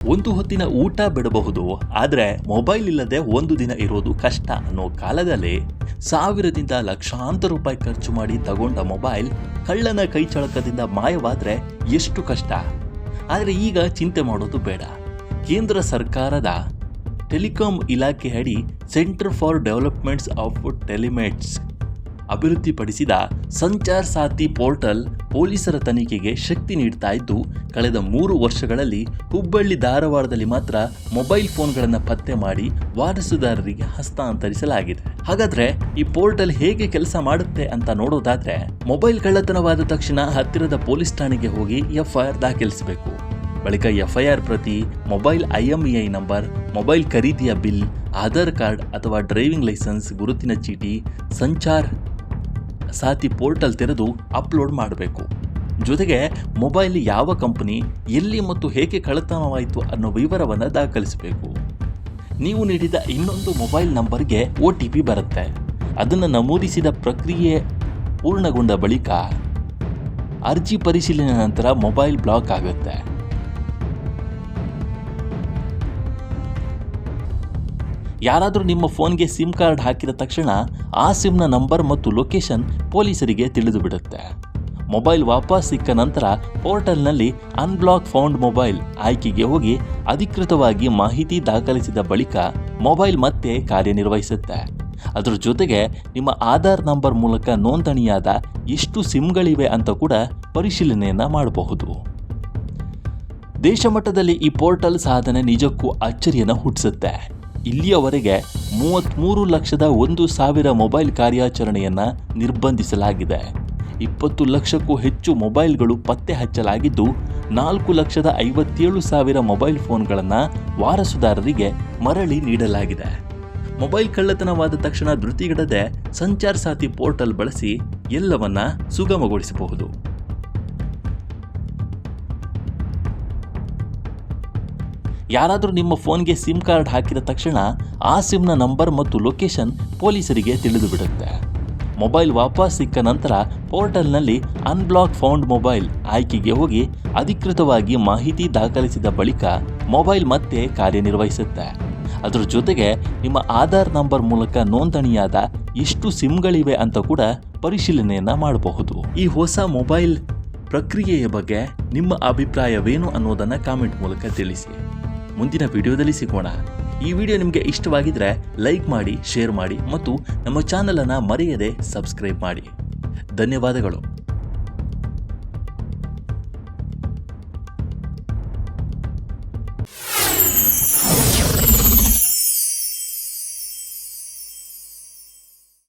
ಒಂದು ಹೊತ್ತಿನ ಊಟ ಬಿಡಬಹುದು, ಆದರೆ ಮೊಬೈಲ್ ಇಲ್ಲದೆ ಒಂದು ದಿನ ಇರೋದು ಕಷ್ಟ ಅನ್ನೋ ಕಾಲದಲ್ಲಿ ಸಾವಿರದಿಂದ ಲಕ್ಷಾಂತರ ರೂಪಾಯಿ ಖರ್ಚು ಮಾಡಿ ತಗೊಂಡ ಮೊಬೈಲ್ ಕಳ್ಳನ ಕೈಚಳಕದಿಂದ ಮಾಯವಾದರೆ ಎಷ್ಟು ಕಷ್ಟ. ಆದರೆ ಈಗ ಚಿಂತೆ ಮಾಡೋದು ಬೇಡ. ಕೇಂದ್ರ ಸರ್ಕಾರದ ಟೆಲಿಕಾಂ ಇಲಾಖೆ ಅಡಿ ಸೆಂಟರ್ ಫಾರ್ ಡೆವಲಪ್ಮೆಂಟ್ಸ್ ಆಫ್ ಟೆಲಿಮೆಟ್ಸ್ ಅಭಿವೃದ್ಧಿಪಡಿಸಿದ ಸಂಚಾರ್ ಸಾಥಿ ಪೋರ್ಟಲ್ ಪೊಲೀಸರ ತನಿಖೆಗೆ ಶಕ್ತಿ ನೀಡ್ತಾ ಇದ್ದು, ಕಳೆದ 3 ವರ್ಷಗಳಲ್ಲಿ ಹುಬ್ಬಳ್ಳಿ ಧಾರವಾಡದಲ್ಲಿ ಮಾತ್ರ ಮೊಬೈಲ್ ಫೋನ್ಗಳನ್ನು ಪತ್ತೆ ಮಾಡಿ ವಾರಸುದಾರರಿಗೆ ಹಸ್ತಾಂತರಿಸಲಾಗಿದೆ. ಹಾಗಾದ್ರೆ ಈ ಪೋರ್ಟಲ್ ಹೇಗೆ ಕೆಲಸ ಮಾಡುತ್ತೆ ಅಂತ ನೋಡೋದಾದ್ರೆ, ಮೊಬೈಲ್ ಕಳ್ಳತನವಾದ ತಕ್ಷಣ ಹತ್ತಿರದ ಪೊಲೀಸ್ ಠಾಣೆಗೆ ಹೋಗಿ FIR ದಾಖಲಿಸಬೇಕು. ಬಳಿಕ FIR ಪ್ರತಿ, ಮೊಬೈಲ್ IMEI ನಂಬರ್, ಮೊಬೈಲ್ ಖರೀದಿಯ ಬಿಲ್, ಆಧಾರ್ ಕಾರ್ಡ್ ಅಥವಾ ಡ್ರೈವಿಂಗ್ ಲೈಸೆನ್ಸ್, ಗುರುತಿನ ಚೀಟಿ ಸಂಚಾರ್ ಸಾಥಿ ಪೋರ್ಟಲ್ ತೆರೆದು ಅಪ್ಲೋಡ್ ಮಾಡಬೇಕು. ಜೊತೆಗೆ ಮೊಬೈಲ್ ಯಾವ ಕಂಪನಿ, ಎಲ್ಲಿ ಮತ್ತು ಹೇಗೆ ಕಳ್ಳತನವಾಯಿತು ಅನ್ನೋ ವಿವರವನ್ನು ದಾಖಲಿಸಬೇಕು. ನೀವು ನೀಡಿದ ಇನ್ನೊಂದು ಮೊಬೈಲ್ ನಂಬರ್ಗೆ OTP ಬರುತ್ತೆ. ಅದನ್ನು ನಮೂದಿಸಿದ ಪ್ರಕ್ರಿಯೆ ಪೂರ್ಣಗೊಂಡ ಬಳಿಕ ಅರ್ಜಿ ಪರಿಶೀಲನೆ ನಂತರ ಮೊಬೈಲ್ ಬ್ಲಾಕ್ ಆಗುತ್ತೆ. ಯಾರಾದರೂ ನಿಮ್ಮ ಫೋನ್ಗೆ ಸಿಮ್ ಕಾರ್ಡ್ ಹಾಕಿದ ತಕ್ಷಣ ಆ ಸಿಮ್ನ ನಂಬರ್ ಮತ್ತು ಲೊಕೇಶನ್ ಪೊಲೀಸರಿಗೆ ತಿಳಿದು ಬಿಡುತ್ತೆ. ಮೊಬೈಲ್ ವಾಪಸ್ ಸಿಕ್ಕ ನಂತರ ಪೋರ್ಟಲ್ನಲ್ಲಿ ಅನ್ಬ್ಲಾಕ್ ಫೌಂಡ್ ಮೊಬೈಲ್ ಆಯ್ಕೆಗೆ ಹೋಗಿ ಅಧಿಕೃತವಾಗಿ ಮಾಹಿತಿ ದಾಖಲಿಸಿದ ಬಳಿಕ ಮೊಬೈಲ್ ಮತ್ತೆ ಕಾರ್ಯನಿರ್ವಹಿಸುತ್ತೆ. ಅದರ ಜೊತೆಗೆ ನಿಮ್ಮ ಆಧಾರ್ ನಂಬರ್ ಮೂಲಕ ನೋಂದಣಿಯಾದ ಎಷ್ಟು ಸಿಮ್ಗಳಿವೆ ಅಂತ ಕೂಡ ಪರಿಶೀಲನೆಯನ್ನು ಮಾಡಬಹುದು. ದೇಶಮಟ್ಟದಲ್ಲಿ ಈ ಪೋರ್ಟಲ್ ಸಾಧನೆ ನಿಜಕ್ಕೂ ಅಚ್ಚರಿಯನ್ನು ಹುಟ್ಟಿಸುತ್ತೆ. ಇಲ್ಲಿಯವರೆಗೆ 33,01,000 ಮೊಬೈಲ್ ಕಾರ್ಯಾಚರಣೆಯನ್ನು ನಿರ್ಬಂಧಿಸಲಾಗಿದೆ. 20 ಲಕ್ಷಕ್ಕೂ ಹೆಚ್ಚು ಮೊಬೈಲ್ಗಳು ಪತ್ತೆ ಹಚ್ಚಲಾಗಿದ್ದು, 4,57,000 ಮೊಬೈಲ್ ಫೋನ್ಗಳನ್ನು ವಾರಸುದಾರರಿಗೆ ಮರಳಿ ನೀಡಲಾಗಿದೆ. ಮೊಬೈಲ್ ಕಳ್ಳತನವಾದ ತಕ್ಷಣ ಧೃತಿಗೆಡದೆ ಸಂಚಾರ್ ಸಾಥಿ ಪೋರ್ಟಲ್ ಬಳಸಿ ಎಲ್ಲವನ್ನ ಸುಗಮಗೊಳಿಸಬಹುದು. ಯಾರಾದರೂ ನಿಮ್ಮ ಫೋನ್ಗೆ ಸಿಮ್ ಕಾರ್ಡ್ ಹಾಕಿದ ತಕ್ಷಣ ಆ ಸಿಮ್ನ ನಂಬರ್ ಮತ್ತು ಲೊಕೇಶನ್ ಪೊಲೀಸರಿಗೆ ತಿಳಿದು ಬಿಡುತ್ತೆ. ಮೊಬೈಲ್ ವಾಪಸ್ ಸಿಕ್ಕ ನಂತರ ಪೋರ್ಟಲ್ನಲ್ಲಿ ಅನ್ಬ್ಲಾಕ್ ಫೌಂಡ್ ಮೊಬೈಲ್ ಆಯ್ಕೆಗೆ ಹೋಗಿ ಅಧಿಕೃತವಾಗಿ ಮಾಹಿತಿ ದಾಖಲಿಸಿದ ಬಳಿಕ ಮೊಬೈಲ್ ಮತ್ತೆ ಕಾರ್ಯನಿರ್ವಹಿಸುತ್ತೆ. ಅದರ ಜೊತೆಗೆ ನಿಮ್ಮ ಆಧಾರ್ ನಂಬರ್ ಮೂಲಕ ನೋಂದಣಿಯಾದ ಎಷ್ಟು ಸಿಮ್ಗಳಿವೆ ಅಂತ ಕೂಡ ಪರಿಶೀಲನೆಯನ್ನು ಮಾಡಬಹುದು. ಈ ಹೊಸ ಮೊಬೈಲ್ ಪ್ರಕ್ರಿಯೆಯ ಬಗ್ಗೆ ನಿಮ್ಮ ಅಭಿಪ್ರಾಯವೇನು ಅನ್ನೋದನ್ನು ಕಾಮೆಂಟ್ ಮೂಲಕ ತಿಳಿಸಿ. ಮುಂದಿನ ವಿಡಿಯೋದಲ್ಲಿ ಸಿಗೋಣ. ಈ ವಿಡಿಯೋ ನಿಮಗೆ ಇಷ್ಟವಾಗಿದ್ದರೆ ಲೈಕ್ ಮಾಡಿ, ಶೇರ್ ಮಾಡಿ ಮತ್ತು ನಮ್ಮ ಚಾನಲನ್ನು ಮರೆಯದೆ ಸಬ್ಸ್ಕ್ರೈಬ್ ಮಾಡಿ. ಧನ್ಯವಾದಗಳು.